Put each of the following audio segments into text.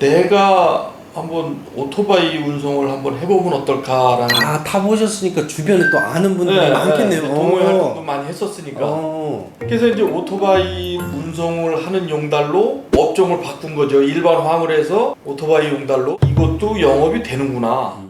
내가 한번 오토바이 운송을 한번 해보면 어떨까라는. 타보셨으니까 주변에 또 아는 분들이 많겠네요. 동호회 활동도 많이 했었으니까. 그래서 이제 오토바이 운송을 하는 용달로 업종을 바꾼 거죠. 일반 화물에서 오토바이 용달로. 이것도 영업이 되는구나.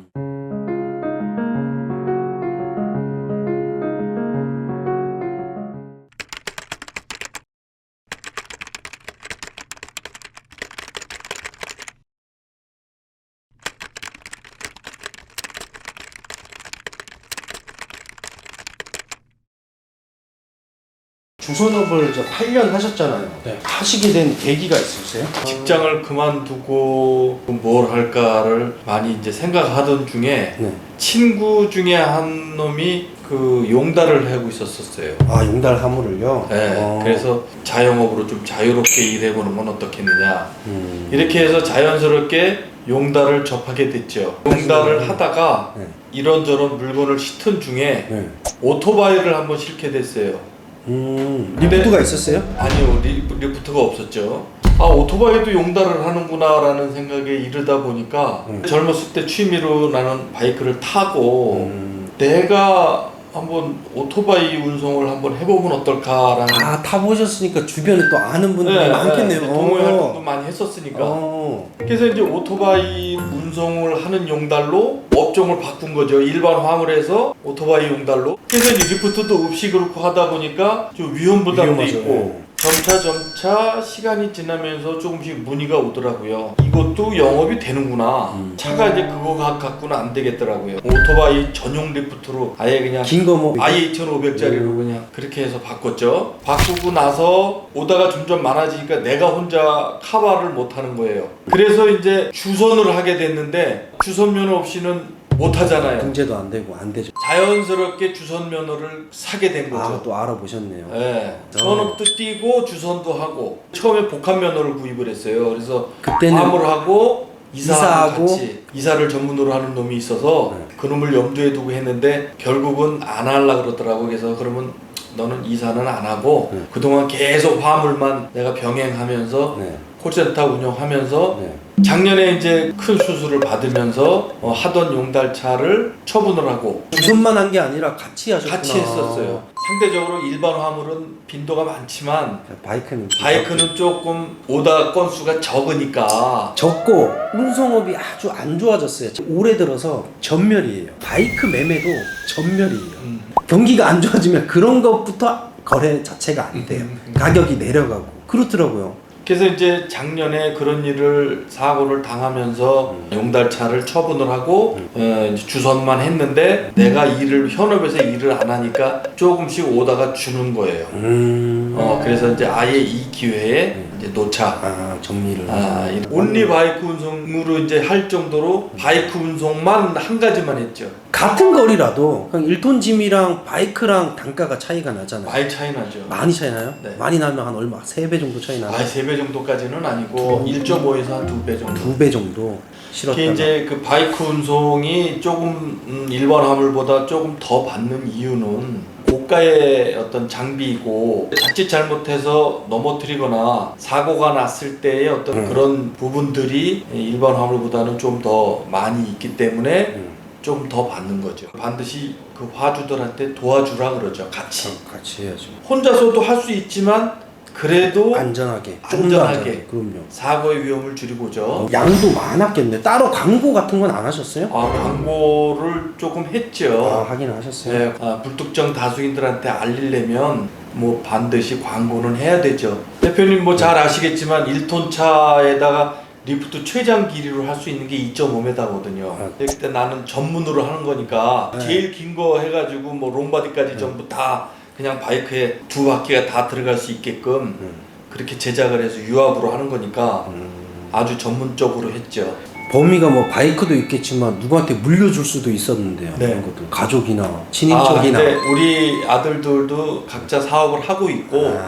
주선업을 8년 하셨잖아요. 하시게 된 계기가 있으세요? 직장을 그만두고 뭘 할까를 많이 이제 생각하던 중에 친구 중에 한 놈이 그 용달을 하고 있었어요. 용달 화물을요? 네. 그래서 자영업으로 좀 자유롭게 일해보는 건 어떻겠느냐. 이렇게 해서 자연스럽게 용달을 접하게 됐죠. 용달을 하다가 이런저런 물건을 싣던 중에 오토바이를 한번 싣게 됐어요. 리프트가 있었어요? 아니요, 리프트가 없었죠. 오토바이도 용달을 하는구나 라는 생각에 이르다 보니까 젊었을 때 취미로 나는 바이크를 타고 내가 한번 오토바이 운송을 한번 해보면 어떨까라는. 타보셨으니까 주변에 또 아는 분들이 많겠네요. 동호회 활동도 많이 했었으니까. 그래서 이제 오토바이 운송을 하는 용달로 업종을 바꾼 거죠. 일반 화물에서 오토바이 용달로. 그래서 이제 리프트도 없이 그렇고 하다 보니까 좀 위험 부담도 있고. 점차 시간이 지나면서 조금씩 문의가 오더라고요. 이것도 영업이 되는구나. 차가 이제 그거 갖고는 안 되겠더라고요. 오토바이 전용 리프트로 아예 그냥 긴 거 뭐 아예 2,500짜리로 그냥 그렇게 해서 바꿨죠. 바꾸고 나서 오다가 점점 많아지니까 내가 혼자 카바를 못 하는 거예요. 그래서 이제 주선을 하게 됐는데 주선면허 없이는 못 하잖아요. 등재도 안 되고 안 되죠. 자연스럽게 주선 면허를 사게 된 거죠. 또 알아보셨네요. 네. 전업도 뛰고 주선도 하고 처음에 복합 면허를 구입을 했어요. 그래서 그때는 화물하고 이사하고 같이 이사를 전문으로 하는 놈이 있어서 그 놈을 염두에 두고 했는데 결국은 안 하려고 그러더라고. 그래서 그러면 너는 이사는 안 하고 그동안 계속 화물만 내가 병행하면서 콜센터 운영하면서 작년에 이제 큰 수술을 받으면서 하던 용달차를 처분을 하고 주선만 한 게 아니라 같이 하셨구나. 같이 했었어요. 상대적으로 일반 화물은 빈도가 많지만 바이크는 조금 오다 건수가 적으니까. 적고 운송업이 아주 안 좋아졌어요. 올해 들어서 전멸이에요. 바이크 매매도 전멸이에요. 경기가 안 좋아지면 그런 것부터 거래 자체가 안 돼요. 가격이 내려가고 그렇더라고요. 그래서 이제 작년에 그런 사고를 당하면서 용달차를 처분을 하고 이제 주선만 했는데 내가 현업에서 일을 안 하니까 조금씩 오다가 주는 거예요. 그래서 이제 아예 이 기회에 이제 놓자. 정리를. 온리 바이크 운송으로 이제 할 정도로 바이크 운송만 한 가지만 했죠. 같은 거리라도 그냥 1톤 짐이랑 바이크랑 단가가 차이가 나잖아요. 많이 차이 나죠. 많이 차이 나요? 네. 많이 나면 한 얼마? 3배 정도 차이 나요? 3배 정도까지는 아니고 1.5에서 한 2배 정도. 2배 정도 실었다가. 이제 그 바이크 운송이 조금 일반 화물보다 조금 더 받는 이유는 고가의 어떤 장비이고 자칫 잘못해서 넘어뜨리거나 사고가 났을 때의 어떤 그런 부분들이 일반 화물보다는 좀 더 많이 있기 때문에 좀 더 받는 거죠. 반드시 그 화주들한테 도와주라 그러죠. 같이 해야죠. 혼자서도 할 수 있지만 그래도 안전하게. 그럼요. 사고의 위험을 줄이고죠. 양도 많았겠네. 따로 광고 같은 건 안 하셨어요? 광고를 조금 했죠. 하긴 하셨어요. 네, 불특정 다수인들한테 알리려면 뭐 반드시 광고는 해야 되죠. 대표님 뭐 잘 아시겠지만 1톤 차에다가 리프트 최장 길이로 할 수 있는 게 2.5m거든요. 그때 나는 전문으로 하는 거니까 제일 긴 거 해가지고 뭐 롱바디까지 전부 다 그냥 바이크에 2바퀴가 다 들어갈 수 있게끔 그렇게 제작을 해서 유압으로 하는 거니까 아주 전문적으로 했죠. 범위가 뭐 바이크도 있겠지만 누구한테 물려줄 수도 있었는데요. 그런 것도 가족이나 친인척이나. 근데 우리 아들들도 각자 사업을 하고 있고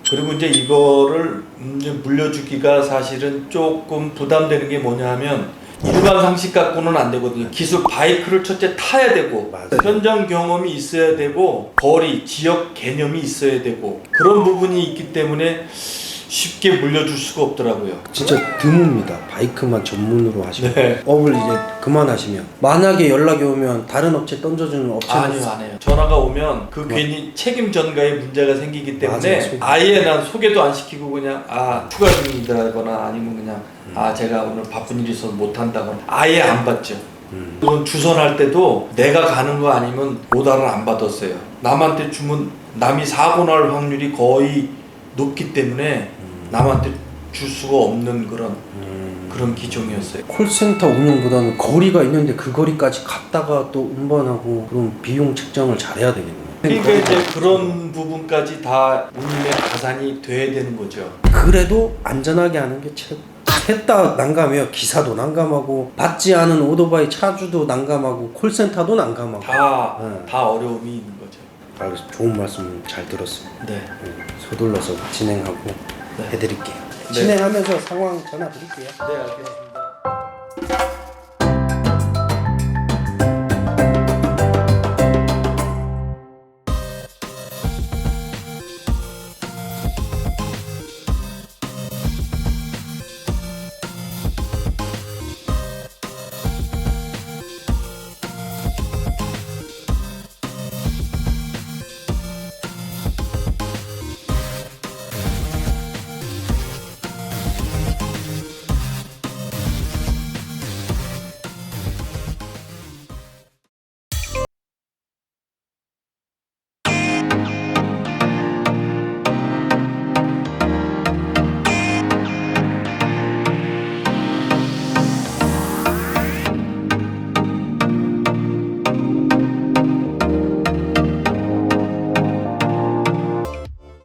그리고 이제 이거를 이제 물려주기가 사실은 조금 부담되는 게 뭐냐 하면 일반 상식 갖고는 안 되거든요. 기술 바이크를 첫째 타야 되고 현장 경험이 있어야 되고 거리, 지역 개념이 있어야 되고 그런 부분이 있기 때문에 쉽게 물려줄 수가 없더라고요. 진짜 드뭅니다. 바이크만 전문으로 하시면 네. 업을 이제 그만하시면 만약에 연락이 오면 다른 업체 던져주는 업체는 아니요, 안 해요. 전화가 오면 그 괜히 책임 전가에 문제가 생기기 때문에 맞아요. 아예 난 소개도 안 시키고 그냥 추가 중이다거나 아니면 그냥 제가 오늘 바쁜 일이 있어서 못 한다거나 아예 안 받죠. 그건 주선할 때도 내가 가는 거 아니면 오다를 안 받았어요. 남한테 주면 남이 사고 날 확률이 거의 높기 때문에 남한테 줄 수가 없는 그런 기종이었어요. 콜센터 운영보다는 거리가 있는데 그 거리까지 갔다가 또 운반하고 그럼 비용 책정을 잘해야 되겠네요. 그러니까 이제 그런 부분까지 다 운임에 가산이 돼야 되는 거죠. 그래도 안전하게 하는 게 최고. 셋다 난감해요. 기사도 난감하고 받지 않은 오토바이 차주도 난감하고 콜센터도 난감하고 다 어려움이 있는 거죠. 알겠습니다. 좋은 말씀 잘 들었습니다. 네. 서둘러서 진행하고 네. 해드릴게요. 네. 진행하면서 상황 전화 드릴게요. 네, 알겠습니다.